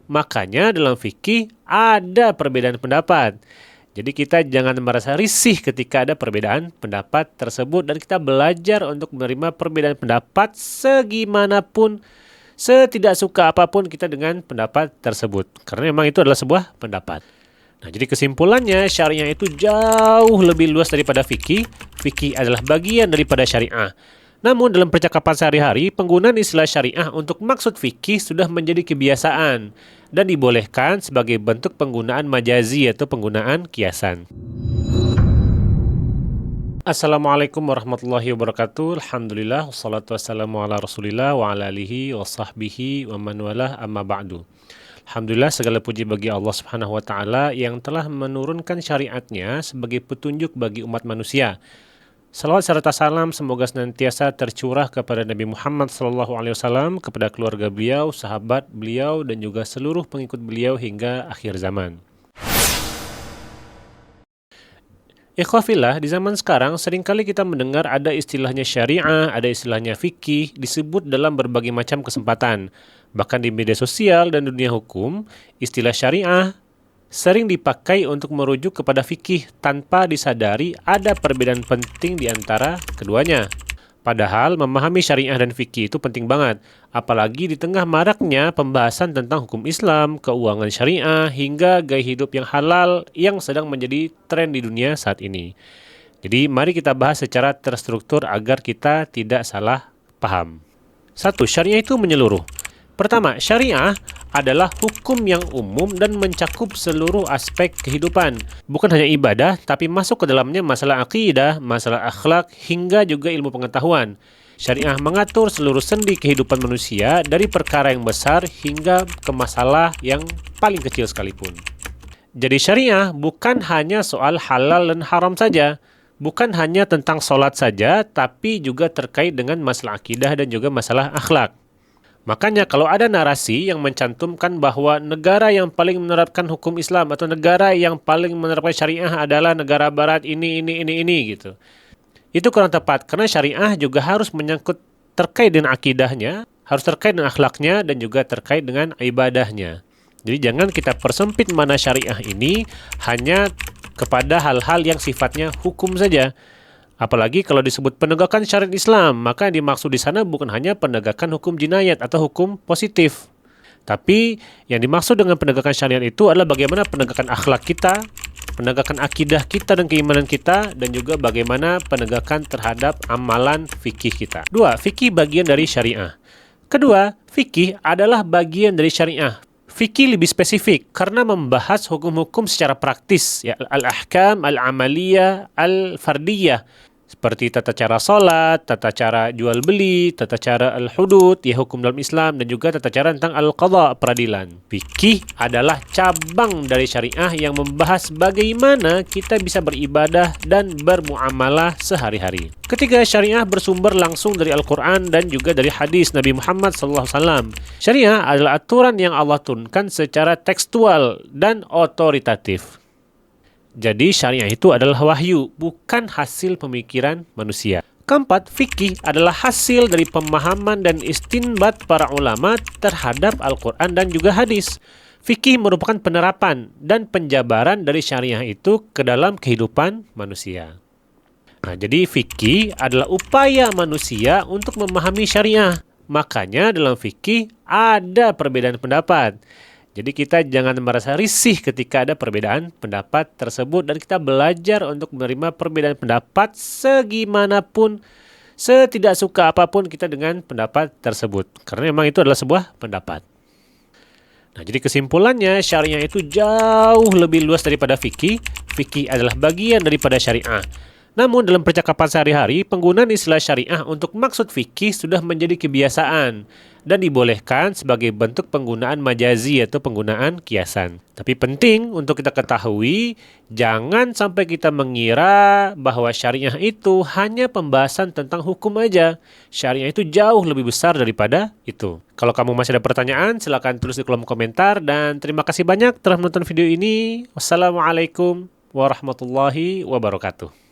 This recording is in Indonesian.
Makanya dalam fikih ada perbedaan pendapat. Jadi kita jangan merasa risih ketika ada perbedaan pendapat tersebut dan kita belajar untuk menerima perbedaan pendapat segimanapun, setidak suka apapun kita dengan pendapat tersebut. Karena memang itu adalah sebuah pendapat. Nah, jadi kesimpulannya syariah itu jauh lebih luas daripada fikih. Fikih adalah bagian daripada syariah. Namun dalam percakapan sehari-hari, penggunaan istilah syariah untuk maksud fikih sudah menjadi kebiasaan dan dibolehkan sebagai bentuk penggunaan majazi atau penggunaan kiasan. Assalamualaikum warahmatullahi wabarakatuh. Alhamdulillah, wassalatu wassalamu ala rasulillah wa ala alihi wa sahbihi wa man walah amma ba'du. Alhamdulillah, segala puji bagi Allah subhanahu wa ta'ala yang telah menurunkan syariatnya sebagai petunjuk bagi umat manusia. Salawat serta salam semoga senantiasa tercurah kepada Nabi Muhammad SAW, kepada keluarga beliau, sahabat beliau, dan juga seluruh pengikut beliau hingga akhir zaman. Ikhwafillah, di zaman sekarang seringkali kita mendengar ada istilahnya syariah, ada istilahnya fikih, disebut dalam berbagai macam kesempatan. Bahkan di media sosial dan dunia hukum, istilah syariah sering dipakai untuk merujuk kepada fikih tanpa disadari ada perbedaan penting di antara keduanya. Padahal memahami syariah dan fikih itu penting banget, apalagi di tengah maraknya pembahasan tentang hukum Islam, keuangan syariah, hingga gaya hidup yang halal yang sedang menjadi tren di dunia saat ini. Jadi mari kita bahas secara terstruktur agar kita tidak salah paham. 1. Syariah itu menyeluruh. Pertama, syariah adalah hukum yang umum dan mencakup seluruh aspek kehidupan. Bukan hanya ibadah, tapi masuk ke dalamnya masalah akidah, masalah akhlak, hingga juga ilmu pengetahuan. Syariah mengatur seluruh sendi kehidupan manusia dari perkara yang besar hingga ke masalah yang paling kecil sekalipun. Jadi syariah bukan hanya soal halal dan haram saja. Bukan hanya tentang sholat saja, tapi juga terkait dengan masalah akidah dan juga masalah akhlak. Makanya kalau ada narasi yang mencantumkan bahwa negara yang paling menerapkan hukum Islam atau negara yang paling menerapkan syariah adalah negara barat ini gitu. Itu kurang tepat karena syariah juga harus menyangkut terkait dengan akidahnya, harus terkait dengan akhlaknya dan juga terkait dengan ibadahnya. Jadi jangan kita persempit mana syariah ini hanya kepada hal-hal yang sifatnya hukum saja. Apalagi kalau disebut penegakan syariat Islam, maka yang dimaksud di sana bukan hanya penegakan hukum jinayat atau hukum positif. Tapi yang dimaksud dengan penegakan syariat itu adalah bagaimana penegakan akhlak kita, penegakan akidah kita dan keimanan kita, dan juga bagaimana penegakan terhadap amalan fikih kita. 2. Fikih bagian dari syariah. Kedua, fikih adalah bagian dari syariah. Fikih lebih spesifik karena membahas hukum-hukum secara praktis, ya, al-ahkam, al-amaliyah, al-fardiyah. Seperti tata cara sholat, tata cara jual beli, tata cara al-hudud, ya hukum dalam Islam, dan juga tata cara tentang al-qadha, peradilan. Fikih adalah cabang dari syariah yang membahas bagaimana kita bisa beribadah dan bermuamalah sehari-hari. Ketiga, syariah bersumber langsung dari Al-Quran dan juga dari hadis Nabi Muhammad SAW. Syariah adalah aturan yang Allah turunkan secara tekstual dan otoritatif. Jadi syariah itu adalah wahyu, bukan hasil pemikiran manusia. Keempat, fikih adalah hasil dari pemahaman dan istinbat para ulama terhadap Al-Quran dan juga hadis. Fikih merupakan penerapan dan penjabaran dari syariah itu ke dalam kehidupan manusia. Nah, jadi fikih adalah upaya manusia untuk memahami syariah. Makanya dalam fikih ada perbedaan pendapat. Jadi kita jangan merasa risih ketika ada perbedaan pendapat tersebut dan kita belajar untuk menerima perbedaan pendapat segimanapun, setidak suka apapun kita dengan pendapat tersebut. Karena memang itu adalah sebuah pendapat. Nah, jadi kesimpulannya syariah itu jauh lebih luas daripada fikih. Fikih adalah bagian daripada syariah. Namun dalam percakapan sehari-hari, penggunaan istilah syariah untuk maksud fikih sudah menjadi kebiasaan dan dibolehkan sebagai bentuk penggunaan majazi atau penggunaan kiasan. Tapi penting untuk kita ketahui, jangan sampai kita mengira bahwa syariah itu hanya pembahasan tentang hukum aja. Syariah itu jauh lebih besar daripada itu. Kalau kamu masih ada pertanyaan, silakan tulis di kolom komentar dan terima kasih banyak telah menonton video ini. Wassalamualaikum warahmatullahi wabarakatuh.